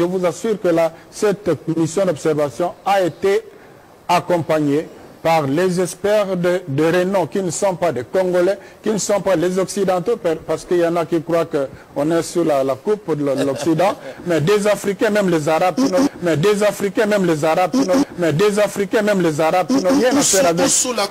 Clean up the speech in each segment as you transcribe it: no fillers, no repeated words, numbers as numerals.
je vous assure que cette mission d'observation a été accompagnée par les experts de renom qui ne sont pas des Congolais, qui ne sont pas les Occidentaux, parce qu'il y en a qui croient qu'on est sur la coupe de l'Occident, mais des Africains, même les Arabes, mais des Africains, même les Arabes, mais des Africains, même les Arabes, qui n'ont rien à faire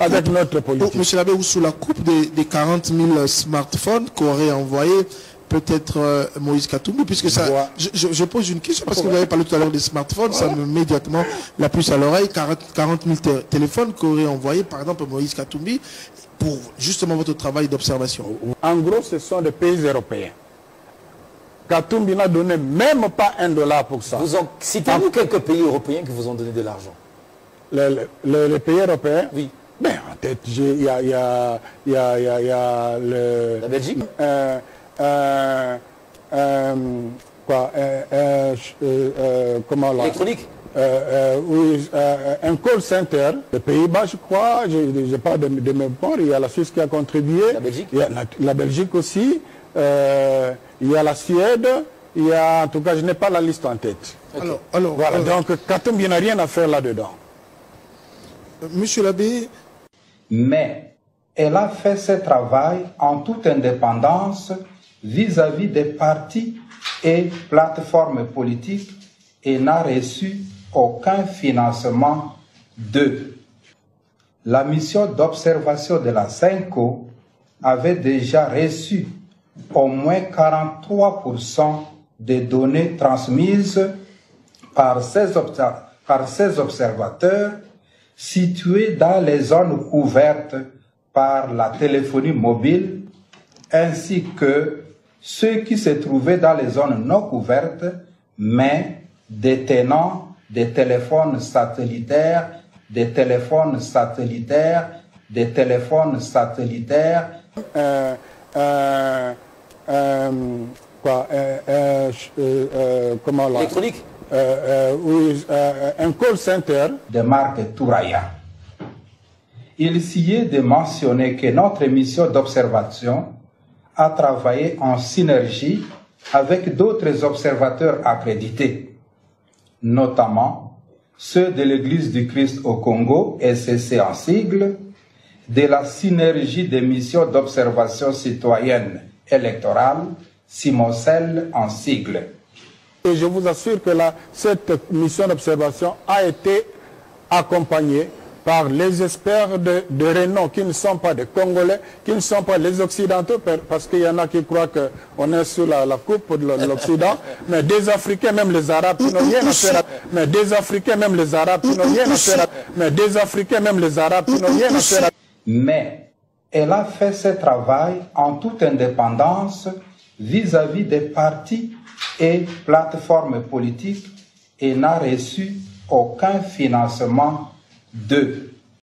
avec notre politique. Monsieur l'abbé, ou sous la coupe des 40 000 smartphones qu'aurait envoyé peut-être Moïse Katumbi, puisque ça, je pose une question, parce que vous avez parlé tout à l'heure des smartphones, ça me met immédiatement la puce à l'oreille, 40 000 téléphones qu'aurait envoyé, par exemple, Moïse Katumbi, pour justement votre travail d'observation. En gros, ce sont des pays européens. Katumbi n'a donné même pas $1 pour ça. Citez-nous quelques pays européens qui vous ont donné de l'argent. Les pays européens? Oui. Ben, en tête, il y a la Belgique? Comment là? Électronique? Oui, un call center. Les Pays-Bas, je crois, je n'ai pas de mémoire, il y a la Suisse qui a contribué. La Belgique? Il y a la Belgique aussi. Il y a la Suède. Il y a, en tout cas, je n'ai pas la liste en tête. Okay. Alors, voilà, donc Katumbi n'a rien à faire là-dedans. Monsieur l'abbé. Mais elle a fait ce travail en toute indépendance vis-à-vis des partis et plateformes politiques et n'a reçu aucun financement d'eux. La mission d'observation de la CENCO avait déjà reçu au moins 43% des données transmises par ces observateurs situés dans les zones couvertes par la téléphonie mobile, ainsi que ceux qui se trouvaient dans les zones non couvertes, mais détenant des téléphones satellitaires, comment là? Électronique? Oui, un call center. De marque Touraya. Il s'y est de mentionner que notre mission d'observation a travaillé en synergie avec d'autres observateurs accrédités, notamment ceux de l'Église du Christ au Congo, SCC en sigle, de la synergie des missions d'observation citoyenne électorale, SIMOCEL en sigle. Et je vous assure que cette mission d'observation a été accompagnée par les experts de renom qui ne sont pas des Congolais, qui ne sont pas les Occidentaux, parce qu'il y en a qui croient qu'on est sur la coupe de l'Occident, mais des Africains, même les Arabes, qui n'ont rien à faire, mais des Africains, même les Arabes, qui n'ont rien à faire, mais des Africains, même les Arabes, qui n'ont rien à faire. Mais elle a fait ce travail en toute indépendance vis-à-vis des partis et plateformes politiques et n'a reçu aucun financement d'eux.